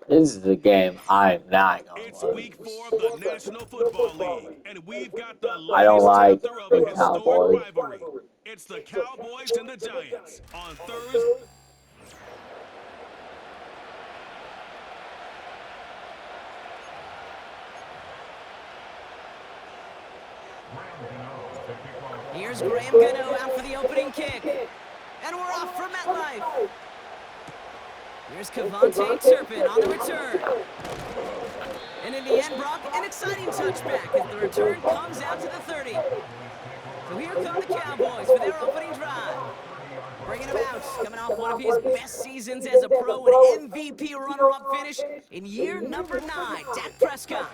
This is a game I'm not gonna It's week 4 of the lose. National Football League, and we've got the I don't latest like chapter of a the historic Cowboys. rivalry. It's the Cowboys and the Giants on Thursday. Here's Graham Gano out for the opening kick. And we're off for MetLife. Here's Cavante Turpin on the return. And in the end, Brock, an exciting touchback as the return comes out to the 30. So here come the Cowboys for their opening drive. Bringing him out, coming off one of his best seasons as a pro and MVP runner-up finish in year number 9, Dak Prescott.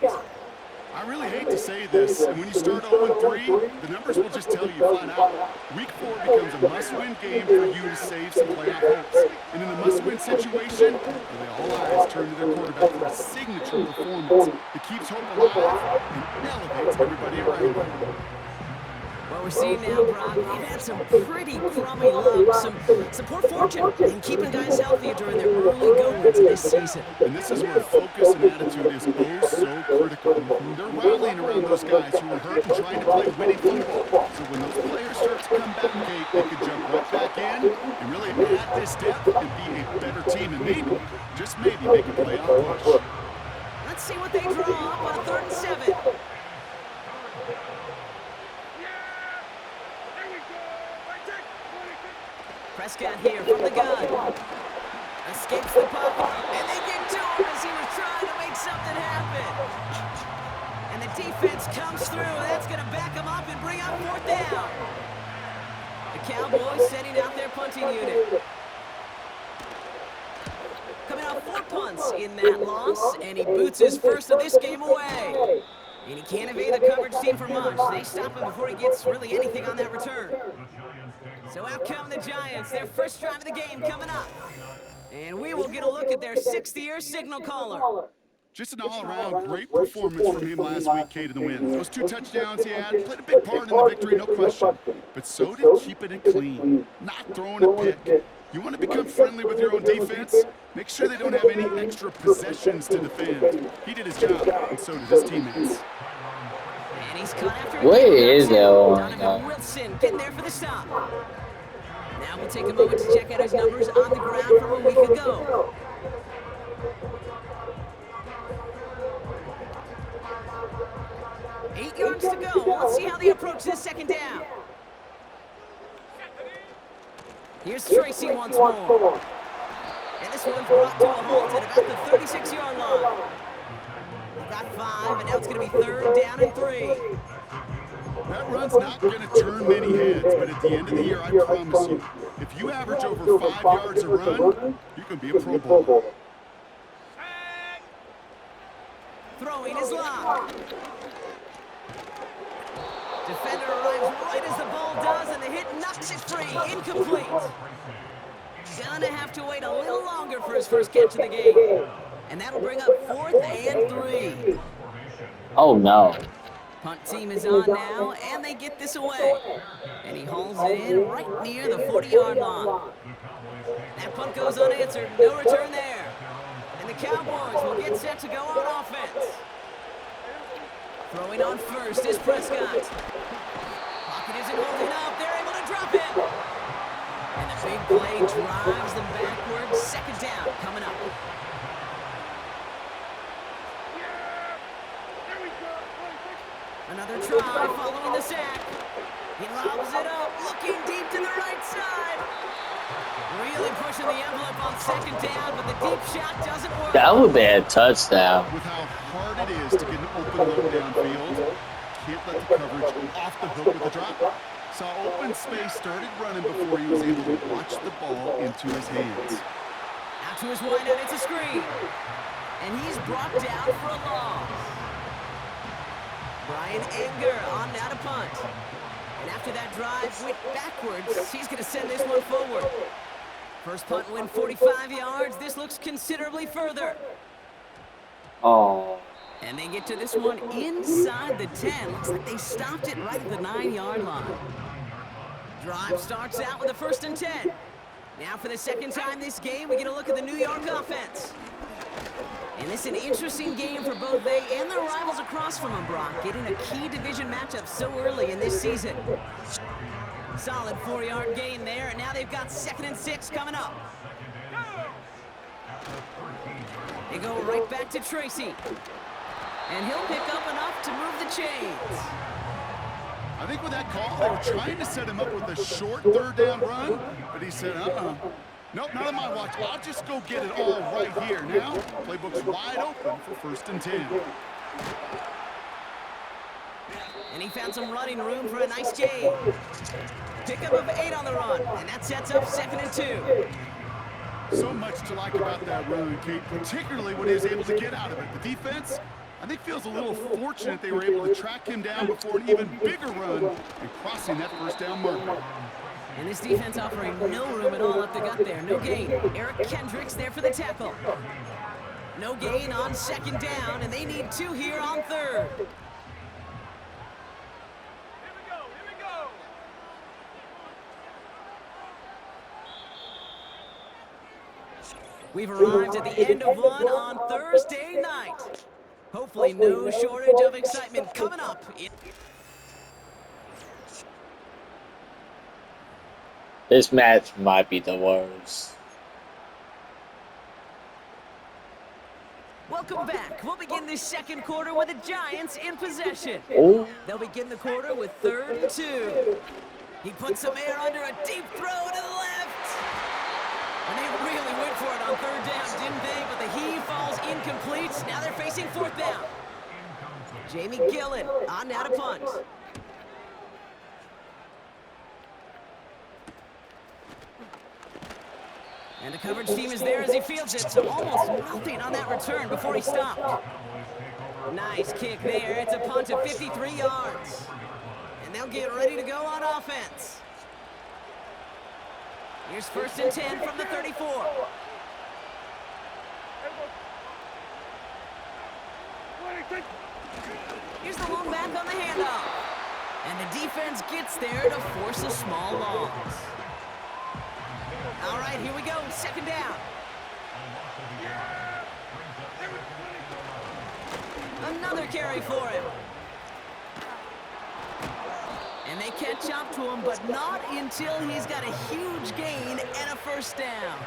I really hate to say this, and when you start 0-3, the numbers will just tell you flat out. Week 4 becomes a must-win game for you to save some playoff hopes. And in a must-win situation, really all eyes turn to their quarterback for a signature performance that keeps hope alive and elevates everybody around him. What we're seeing now, Brock, they've had some pretty crummy luck, some poor fortune in keeping guys healthy during their early goings this season. And this is where focus and attitude is oh so critical. They're rallying around those guys who are hurt and trying to play winning football. So when those players start to come back, they could jump right back in and really add this depth and be a better team and maybe, just maybe, make a playoff push. Let's see what they draw up on a 3rd and 7. Prescott here from the gun. Escapes the pocket, and they get to him as he was trying to make something happen. And the defense comes through, and that's going to back him up and bring up 4th down. The Cowboys sending out their punting unit. Coming off 4 punts in that loss, and he boots his first of this game away. And he can't evade the coverage team for much. They stop him before he gets really anything on that return. So out come the Giants, their first drive of the game coming up. And we will get a look at their 6th-year signal caller. Just an all-around great performance from him last week, Kate, in the win. Those 2 touchdowns he had played a big part in the victory, no question. But so did keeping it clean, not throwing a pick. You want to become friendly with your own defense? Make sure they don't have any extra possessions to defend. He did his job, and so did his teammates. And he's cut after What is that Donovan one? Wilson getting there for the stop. Now we'll take a moment to check out his numbers on the ground from a week ago. Eight yards to go. Let's see how they approach this 2nd down. Here's Tracy once more. And this one's brought to a halt at about the 36-yard line. They've got 5, and now it's going to be 3rd down and 3. That run's not going to turn many heads, but at the end of the year, I promise you, if you average over 5 yards a run, you can be a Pro Bowler. Throwing is locked. Defender arrives right as the ball does, and the hit knocks it free. Incomplete. Gonna have to wait a little longer for his first catch of the game. And that'll bring up 4th and 3. Oh no. Punt team is on now, and they get this away. And he hauls it in right near the 40-yard line. That punt goes unanswered. No return there. And the Cowboys will get set to go on offense. Throwing on first is Prescott. Pocket isn't holding up. They're able to drop him. And the big play drives them backwards. 2nd down coming up. Another try following the sack. He lobs it up, looking deep to the right side. Really pushing the envelope on 2nd down, but the deep shot doesn't work. That would be a touchdown. With how hard it is to get an open look downfield, can't let the coverage off the hook with a drop. Saw open space, started running before he was able to watch the ball into his hands. Out to his wideout, it's a screen. And he's brought down for a loss. Brian Anger on now to punt. And after that drive went backwards, he's going to send this one forward. First punt win 45 yards. This looks considerably further. Oh. And they get to this one inside the 10. Looks like they stopped it right at the 9-yard line. Drive starts out with a 1st and 10. Now for the 2nd time this game, we get a look at the New York offense. And it's an interesting game for both they and their rivals across from them, Brock, getting a key division matchup so early in this season. Solid 4-yard gain there, and now they've got 2nd and 6 coming up. They go right back to Tracy. And he'll pick up enough to move the chains. I think with that call, they were trying to set him up with a short 3rd down run, but he said, nope, not on my watch. I'll just go get it all right here. Now, playbook's wide open for 1st and 10. And he found some running room for a nice gain. Pickup of 8 on the run, and that sets up 2nd and 2. So much to like about that run, Kate, particularly when he was able to get out of it. The defense, I think, feels a little fortunate they were able to track him down before an even bigger run and crossing that 1st down marker. And this defense offering no room at all up the gut there. No gain. Eric Kendricks there for the tackle. No gain on 2nd down, and they need 2 here on 3rd. We've arrived at the end of one on Thursday night. Hopefully no shortage of excitement coming up. This match might be the worst. Welcome back. We'll begin this 2nd quarter with the Giants in possession. Ooh. They'll begin the quarter with 3rd and 2. He puts some air under a deep throw to the left. And they really went for it on 3rd down, didn't they? But the heave falls incomplete. Now they're facing 4th down. Jamie Gillen on now to punt. And the coverage team is there as he fields it, so almost nothing on that return before he stopped. Nice kick there. It's a punt of 53 yards. And they'll get ready to go on offense. Here's 1st and 10 from the 34. Here's the long back on the handoff. And the defense gets there to force a small loss. All right, here we go. 2nd down. Another carry for him. And they catch up to him, but not until he's got a huge gain and a 1st down.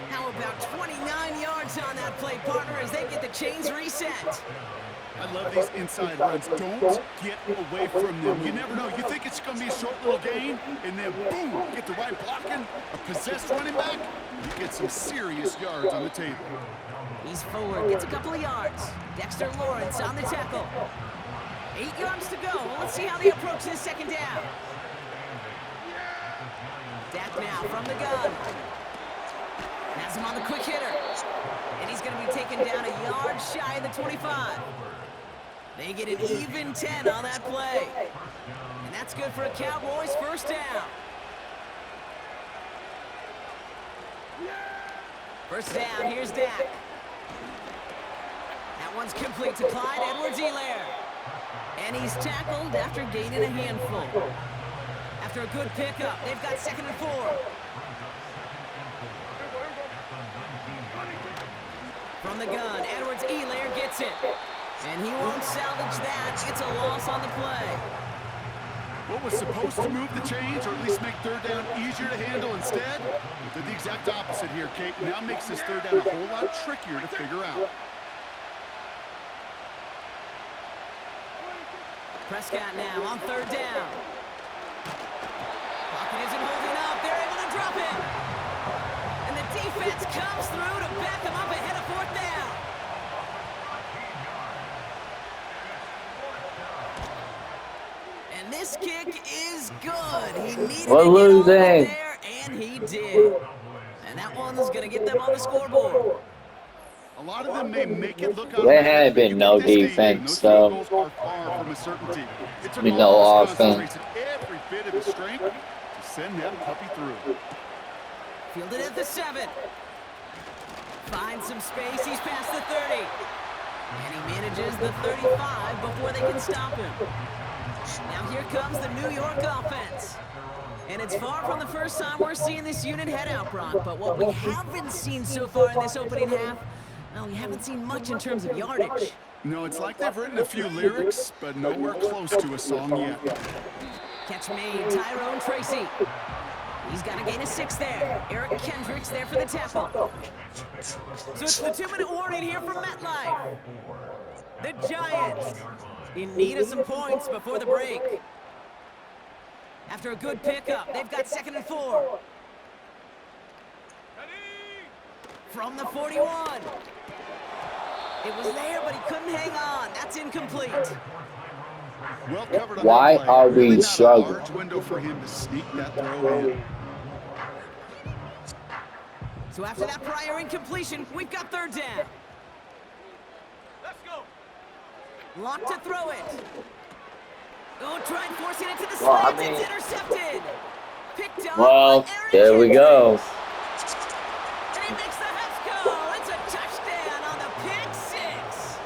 How about 29 yards on that play, partner, as they get the chains reset? I love these inside runs. Don't get away from them. You never know. You think it's going to be a short little gain, and then boom, get the right blocking, a possessed running back, you get some serious yards on the table. He's forward, gets a couple of yards. Dexter Lawrence on the tackle. 8 yards to go. Well, let's see how they approach this 2nd down. Dak now from the gun. Has him on the quick hitter. And he's going to be taken down a yard shy of the 25. They get an even 10 on that play. And that's good for a Cowboys 1st down. 1st down, here's Dak. That one's complete to Clyde Edwards-Helaire. And he's tackled after gaining a handful. After a good pickup, they've got 2nd and 4. From the gun, Edwards-Helaire gets it. And he won't salvage that. It's a loss on the play. What was supposed to move the chains, or at least make 3rd down easier to handle instead, did the exact opposite here, Kate. Now makes this 3rd down a whole lot trickier to figure out. Prescott now on 3rd down. Pocket isn't holding up. They're able to drop him. And the defense comes through to back him up ahead of 4th down. And this kick is good. He needed We're to get over losing. there, and he did. And that one's going to get them on the scoreboard. A lot of them may make it look There had been no defense, though. It's no offense. Every bit of his strength to send that puppy through. Fielded at the 7. Finds some space. He's past the 30. And he manages the 35 before they can stop him. Now here comes the New York offense. And it's far from the first time we're seeing this unit head out, Brock. But what we haven't seen so far in this opening half, Well, we haven't seen much in terms of yardage. No, it's like they've written a few lyrics, but nowhere close to a song yet. Catch made, Tyrone Tracy. He's got to gain a 6 there. Eric Kendricks there for the tackle. So it's the 2-minute warning here from MetLife. The Giants in need of some points before the break. After a good pickup, they've got 2nd and 4. From the 41. It was there, but he couldn't hang on. That's incomplete. Well covered on Why that play. are we Really not struggling? a large window for him to sneak that throw in. So after that prior incompletion, we've got 3rd down. Let's go. Lock to throw it. Oh, try and forcing it to the Well, I slants. mean- It's intercepted. Picked up Well, by Aaron there we Kendricks. go. And he makes the Husko. It's a touchdown on the pick 6.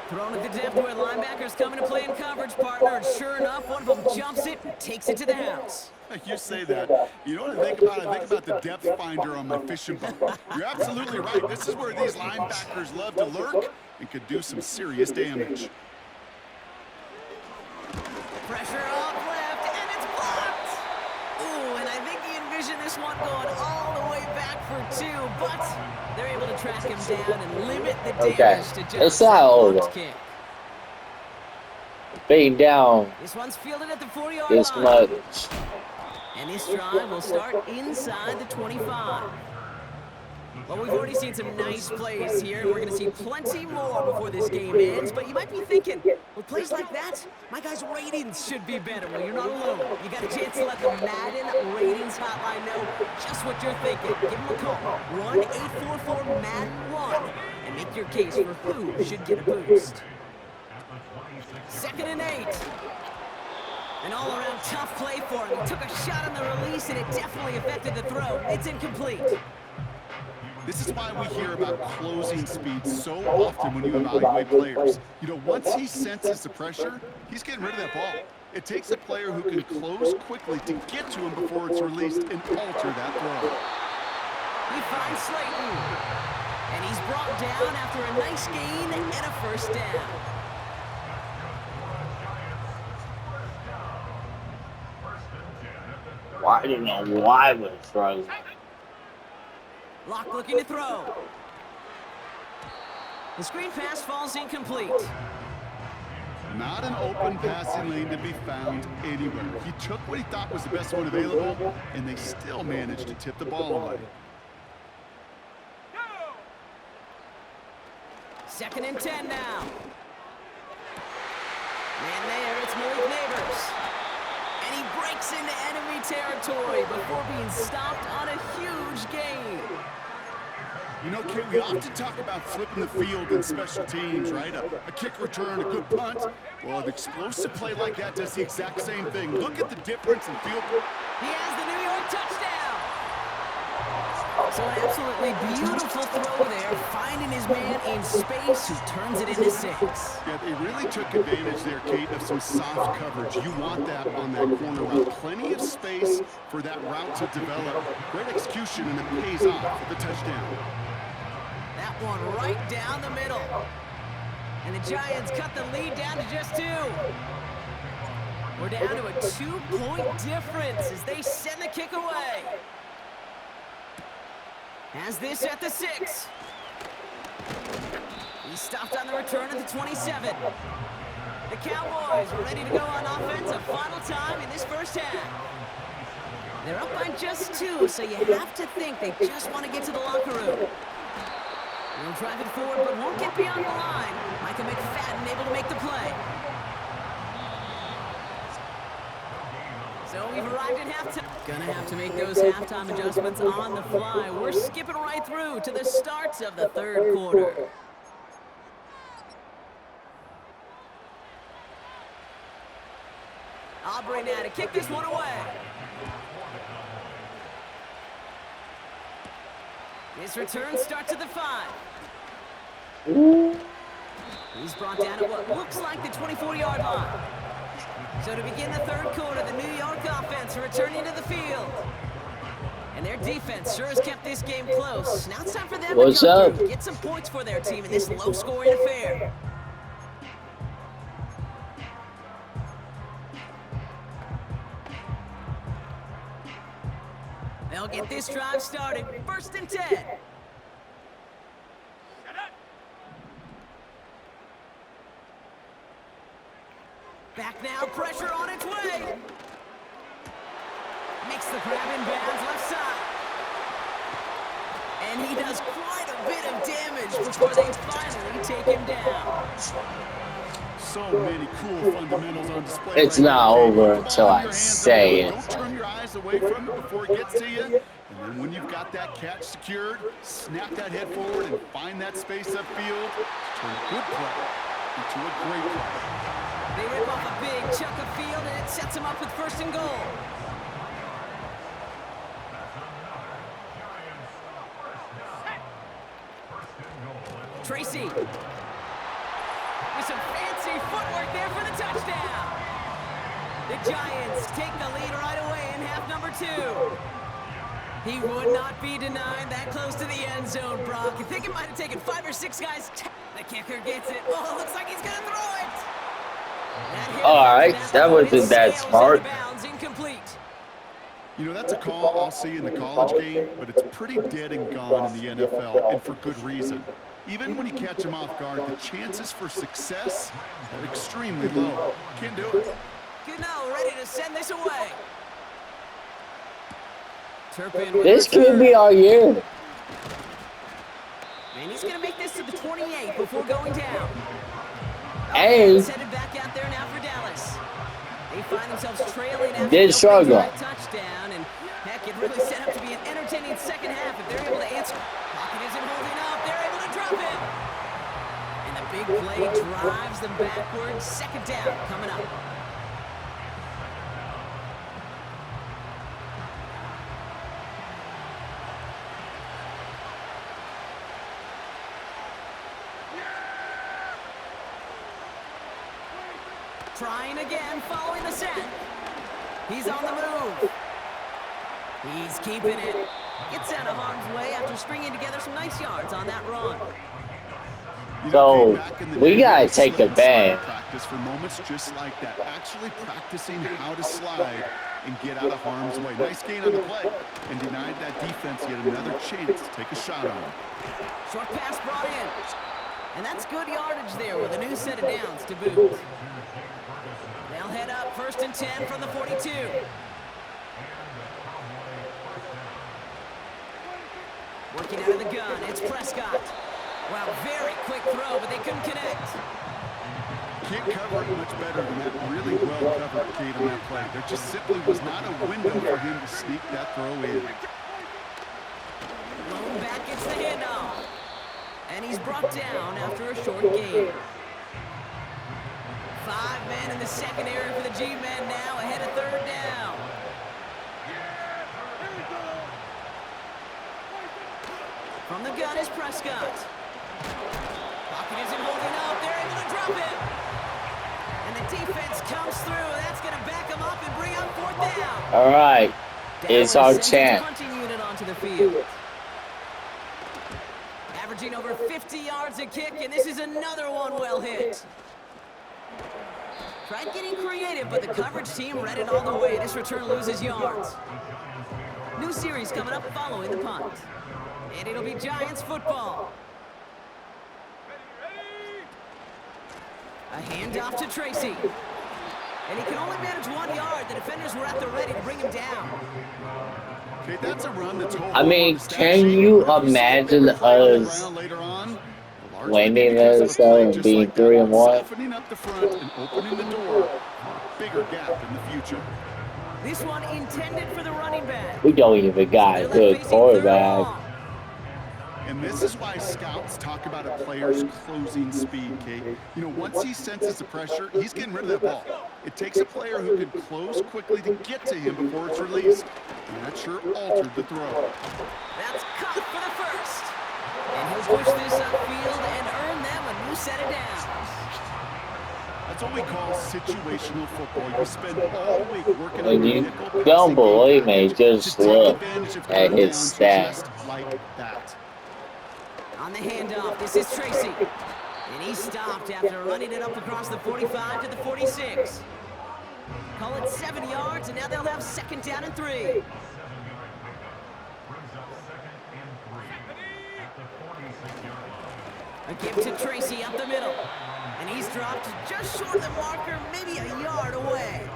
Thrown at the depth where linebackers come into play in coverage, partner. And sure enough, one of them jumps it and takes it to the house. You say that. You know what I think about? I think about the depth finder on my fishing boat. You're absolutely right. This is where these linebackers love to lurk and could do some serious damage. Pressure up left, and it's blocked. Ooh, and I think he envisioned this one going all the way back for 2, but they're able to track him down and limit the damage Okay, to it's just not a over. blocked kick. Being down This one's fielded at the 40-yard this line. much. And this drive will start inside the 25. Well, we've already seen some nice plays here, and we're going to see plenty more before this game ends. But you might be thinking, with plays like that, my guys' ratings should be better. Well, you're not alone. You got a chance to let the Madden Ratings Hotline know just what you're thinking. Give them a call, 1-844-MADDEN-1, and make your case for who should get a boost. 2nd and 8. An all-around tough play for him. He took a shot on the release, and it definitely affected the throw. It's incomplete. This is why we hear about closing speed so often when you evaluate players. You know, once he senses the pressure, he's getting rid of that ball. It takes a player who can close quickly to get to him before it's released and alter that throw. He finds Slayton. And he's brought down after a nice gain and a 1st down. Why I don't know why we're struggling. Locke looking to throw. The screen pass falls incomplete. Not an open passing lane to be found anywhere. He took what he thought was the best one available, and they still managed to tip the ball away. 2nd and 10 now. And there, it's Malik Neighbors. And he breaks into enemy territory before being stopped on a huge gain. You know, Kit, we often talk about flipping the field in special teams, right? A kick return, a good punt. Well, an explosive play like that does the exact same thing. Look at the difference in field. He has the New York touchdown. So an absolutely beautiful throw there, finding his man in space who turns it into 6. Yeah, they really took advantage there, Kate, of some soft coverage. You want that on that corner route. Plenty of space for that route to develop. Great execution, and it pays off for the touchdown. That one right down the middle. And the Giants cut the lead down to just 2. We're down to a 2-point difference as they send the kick away. Has this at the 6. He stopped on the return at the 27. The Cowboys are ready to go on offense a final time in this 1st half. They're up by just 2, so you have to think they just want to get to the locker room. They'll drive it forward, but won't get beyond the line. Micah McFadden able to make the play. So we've arrived at halftime. Gonna have to make those halftime adjustments on the fly. We're skipping right through to the start of the 3rd quarter. Aubrey now to kick this one away. His return starts at the 5. He's brought down at what looks like the 24-yard line. So to begin the 3rd quarter, the New York offense returning to the field. And And their defense sure has kept this game close. Now it's time for them What's to come up? through, get some points for their team in this low-scoring affair. They'll get this drive started. 1st and 10. Back now, pressure on its way. Makes the grab in bounds left side. And he does quite a bit of damage before they finally take him down. So many cool fundamentals on display. It's right not there, over Put the until ball in I your hands, say don't it. turn your eyes away from it before it gets to you. And then when you've got that catch secured, snap that head forward and find that space upfield. Turn a good play into a great play. They rip off a big chunk of field, and it sets them up with 1st and goal. Tracy. With some fancy footwork there for the touchdown. The Giants take the lead right away in half number 2. He would not be denied that close to the end zone, Brock. You think it might have taken 5 or 6 guys? The kicker gets it. Oh, it looks like he's going to throw it. Alright, that wasn't that smart. Incomplete. You know, that's a call I'll see in the college game, but it's pretty dead and gone in the NFL, and for good reason. Even when you catch him off guard, the chances for success are extremely low. Can't do it. Gano ready to send this away. Turpin This could be our year. And he's going to make this to the 28 before going down. Hey. He's headed back out there now for Dallas. They find themselves trailing after Did the struggle. opening drive touchdown, and heck, it really set up to be an entertaining second half if they're able to answer. Pocket isn't holding up. They're able to drop it. And the big play drives them backwards. 2nd down coming up. Trying again, following the set. He's on the move. He's keeping it. Gets out of harm's way after stringing together some nice yards on that run. So, we gotta take a bang. Practice for moments just like that. Actually practicing how to slide and get out of harm's way. Nice gain on the play and denied that defense yet another chance to take a shot on him. Short pass brought in. And that's good yardage there with a new set of downs to boot. They'll head up 1st and 10 from the 42. Working out of the gun, it's Prescott. Wow, very quick throw, but they couldn't connect. Can't cover it much better than that really well-covered Kate on that play. There just simply was not a window for him to sneak that throw in. Lone back gets the handoff. And he's brought down after a short gain. 5 men in the secondary for the G-men now ahead of 3rd down. From the gun is Prescott. Pocket isn't holding up. They're able to drop it. And the defense comes through. That's going to back them up and bring up 4th down. Alright, it's our Dallas sends its chance. punting unit onto the field. Averaging over 50 yards a kick, and this is another one well hit. Tried getting creative, but the coverage team read it all the way. This return loses yards. New series coming up following the punt. And it'll be Giants football. A handoff to Tracy. And he can only manage 1 yard. The defenders were at the ready to bring him down. Okay, that's a run that's I mean, can you imagine us winning this and being 3-1? Softening up the front and opening the door for a bigger gap in the future. This one intended for the running back. We don't even got a good quarterback. And this is why scouts talk about a player's closing speed, Kate. You know, once he senses the pressure, he's getting rid of that ball. It takes a player who can close quickly to get to him before it's released. And that sure altered the throw. That's caught for the first. And he'll push this upfield and earn them a new set of downs. That's what we call situational football. You spend all week working on When your you nickel passing don't game believe me, package just to take look advantage of at third his downs stats. just like that. On the handoff, this is Tracy. And he stopped after running it up across the 45 to the 46. Call it 7 yards, and now they'll have 2nd down and 3. A give to Tracy up the middle. And he's dropped just short of the marker, maybe a yard away.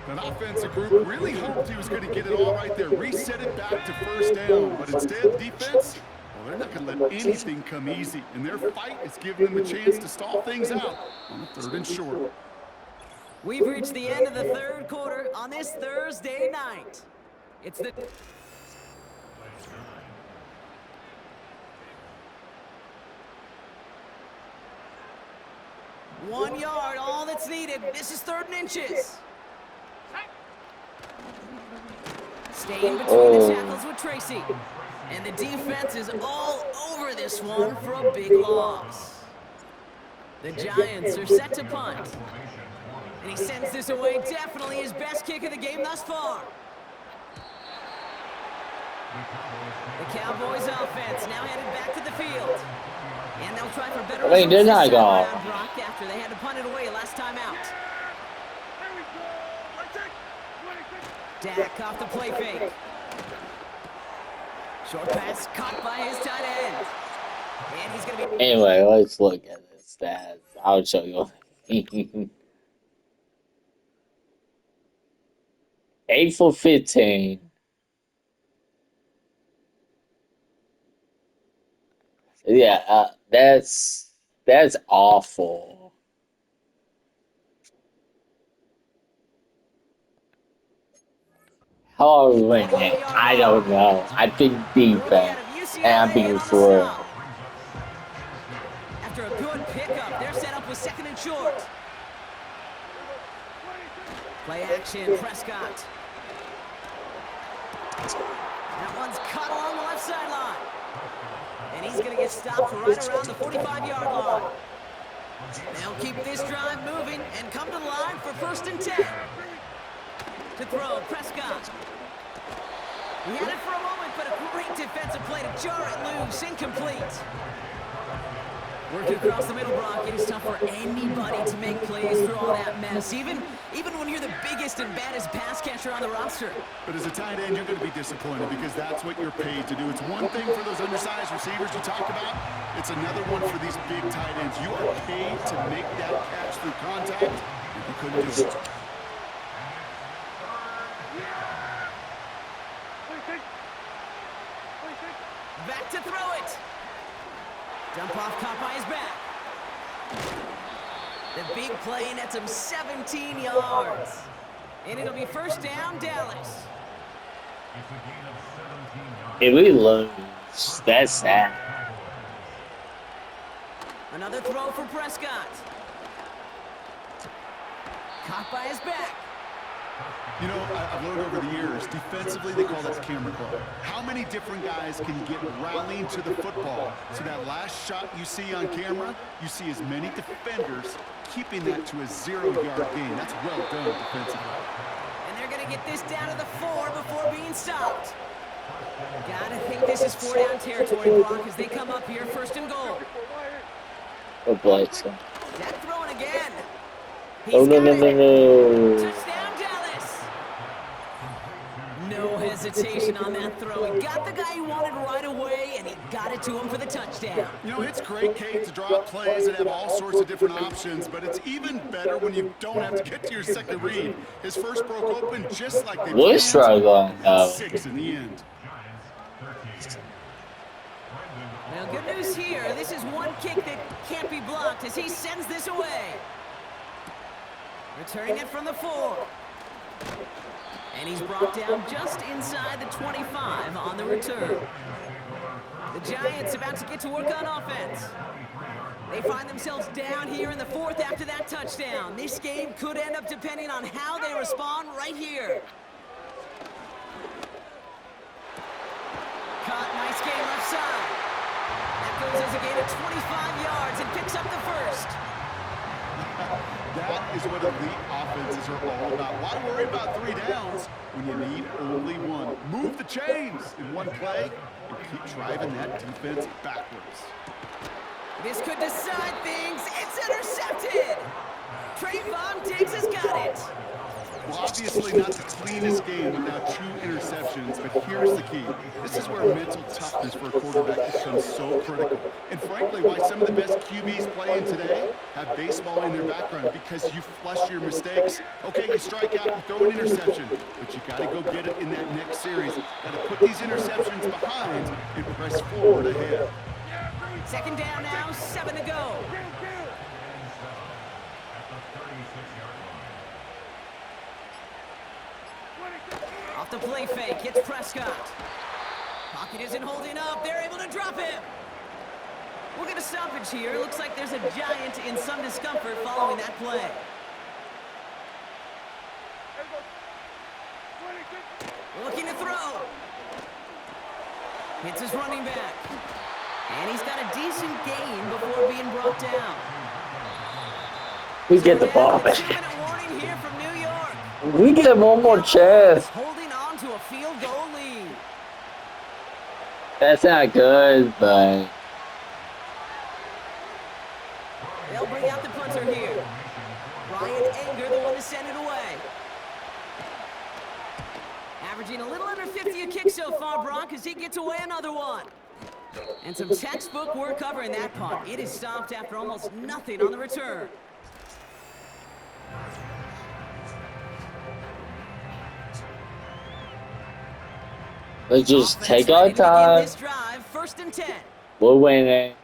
That offensive group really hoped he was going to get it all right there, reset it back to 1st down. But instead, defense, well, they're not going to let anything come easy. And their fight is giving them a chance to stall things out on a 3rd and short. We've reached the end of the 3rd quarter on this Thursday night. It's the... One yard, all that's needed. This is 3rd and inches. Staying between the tackles with Tracy. And the defense is all over this one for a big loss. The Giants are set to punt. And he sends this away, definitely his best kick of the game thus far. The Cowboys offense now headed back to the field. And they'll try for better results did this I time go? around, Brock, after they had to punt it away last time out. Dak off the play fake. Short pass caught by his tight end. And he's going to be... Anyway, let's look at the stats. I'll show you. 8 for 15. Yeah, that's awful. How are we winning? I don't know. I think defense. And I'm being for real. After a good pickup, they're set up with 2nd and short. Play action, Prescott. That one's cut along the left sideline. And he's going to get stopped right around the 45-yard line. They'll keep this drive moving and come to the line for 1st and 10. To throw, Prescott. He had it for a moment, but a great defensive play to jar it loose, incomplete. Working across the middle, Brock, it is tough for anybody to make plays through all that mess, even when you're the biggest and baddest pass catcher on the roster. But as a tight end, you're going to be disappointed because that's what you're paid to do. It's one thing for those undersized receivers you talk about. It's another one for these big tight ends. You are paid to make that catch through contact, and you couldn't do it. Back to throw it. Dump off caught by his back. The big play nets him 17 yards. And it'll be 1st down, Dallas. If we lose, that's sad. Another throw for Prescott. Caught by his back. You know, I've learned over the years, defensively, they call that camera club. How many different guys can get rallying to the football? So that last shot you see on camera, you see as many defenders keeping that to a 0-yard gain. That's well done defensively. And they're going to get this down to the 4 before being stopped. Gotta think this is 4-down territory, Brock, as they come up here 1st and goal. What Blake? Dak throwing again. Oh, no. Touchdown, Dallas. No hesitation on that throw. He got the guy he wanted right away, and he got it to him for the touchdown. You know, it's great, Kate, to draw up plays and have all sorts of different options, but it's even better when you don't have to get to your second read. His first broke open just like they We're struggling, though. 6 in the end. Well, good news here. This is one kick that can't be blocked as he sends this away. Returning it from the 4. And he's brought down just inside the 25 on the return. The Giants about to get to work on offense. They find themselves down here in the 4th after that touchdown. This game could end up depending on how they respond right here. Caught, nice game left side. That goes as a gain of 25 yards and picks up the 1st. That is what elite offenses are all about. Why worry about 3 downs when you need only one? Move the chains in one play and keep driving that defense backwards. This could decide things. It's intercepted. Trayvon Diggs has got it. Well, obviously not the cleanest game without 2 interceptions, but here's the key. This is where mental toughness for a quarterback becomes so critical. And frankly, why some of the best QBs playing today have baseball in their background, because you flush your mistakes. Okay, you strike out, you throw an interception, but you got to go get it in that next series. Got to put these interceptions behind and press forward ahead. Second down now, 7 to go. Off the play fake, it's Prescott. Pocket isn't holding up. They're able to drop him. We'll get a stoppage here. Looks like there's a Giant in some discomfort following that play. Looking to throw. Hits his running back. And he's got a decent gain before being brought down. We get the ball back. 2-minute warning here from New York. We get one more chance. Holding on to a field goal lead. That's not good, but They'll bring out the punter here. Ryan Anger, the one to send it away. Averaging a little under 50 a kick so far, Brock, as he gets away another one. And some textbook work covering that punt. It is stopped after almost nothing on the return. let's just Offense take our ready to begin time. this drive, 1st and 10. We're winning.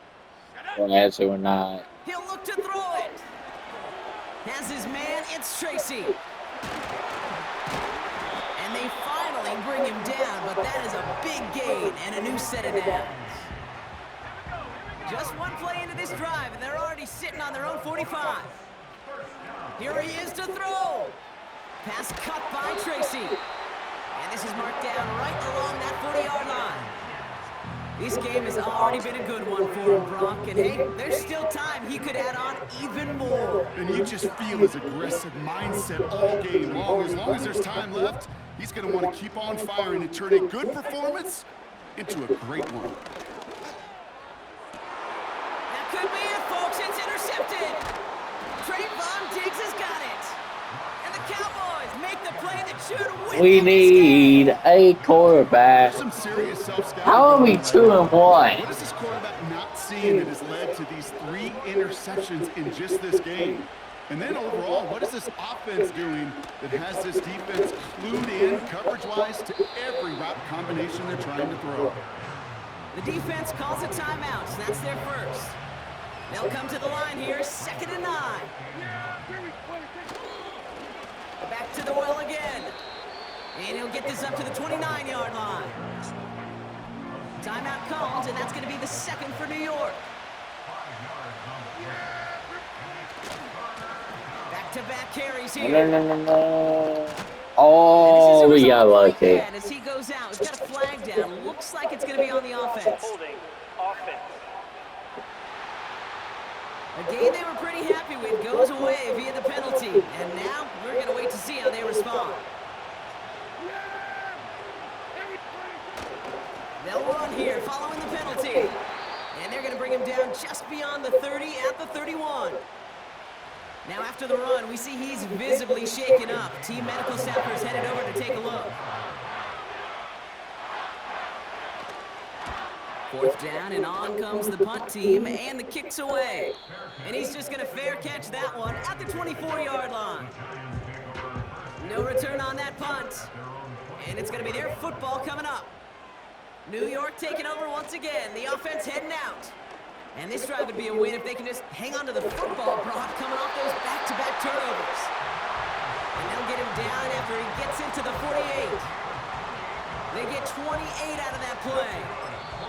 We'll answer or not. He'll look to throw it. Has his man, it's Tracy. And they finally bring him down, but that is a big gain and a new set of downs. Just one play into this drive, and they're already sitting on their own 45. Here he is to throw. Pass cut by Tracy. And this is marked down right along that 40-yard line. This game has already been a good one for him, Brock. And hey, there's still time. He could add on even more. And you just feel his aggressive mindset all game long. As long as there's time left, he's going to want to keep on firing and turn a good performance into a great one. That could be it, folks. It's intercepted. Trayvon Diggs has got it. And the Cowboys make the play that should win. We need a quarterback. Some serious self-scouting. How are we 2-1? What is this quarterback not seeing that has led to these 3 interceptions in just this game? And then overall, what is this offense doing that has this defense clued in coverage-wise to every route combination they're trying to throw? The defense calls a timeout, so that's their first. They'll come to the line here, 2nd and 9. Back to the well again. And he'll get this up to the 29-yard line. Timeout called, and that's going to be the 2nd for New York. Back-to-back carries here. No. Oh, we got lucky. As he goes out, he's got a flag down. Looks like it's going to be on the offense. A game they were pretty happy with goes away via the penalty. And now we're going to wait to see how they respond. They'll run here following the penalty. And they're going to bring him down just beyond the 30 at the 31. Now after the run, we see he's visibly shaken up. Team medical staffers headed over to take a look. 4th down, and on comes the punt team, and the kick's away. And he's just going to fair catch that one at the 24-yard line. No return on that punt. And it's going to be their football coming up. New York taking over once again. The offense heading out. And this drive would be a win if they can just hang on to the football, Brock, coming off those back-to-back turnovers. And they'll get him down after he gets into the 48. They get 28 out of that play.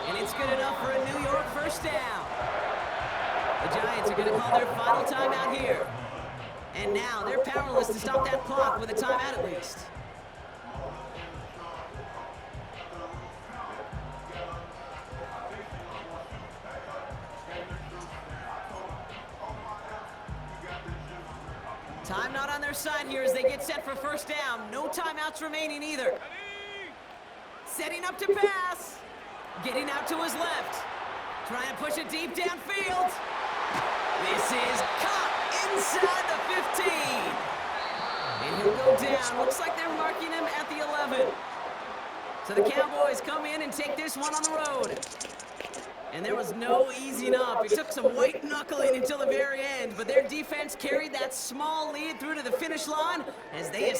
And it's good enough for a New York first down. The Giants are going to call their final timeout here. And now they're powerless to stop that clock with a timeout at least. their side here as they get set for first down. No timeouts remaining either. Setting up to pass. Getting out to his left. Trying to push it deep downfield. This is caught inside the 15. And he'll go down. Looks like they're marking him at the 11. So the Cowboys come in and take this one on the road. And there was no easing up. It took some white knuckling until the very end, but their defense carried that small lead through to the finish line as they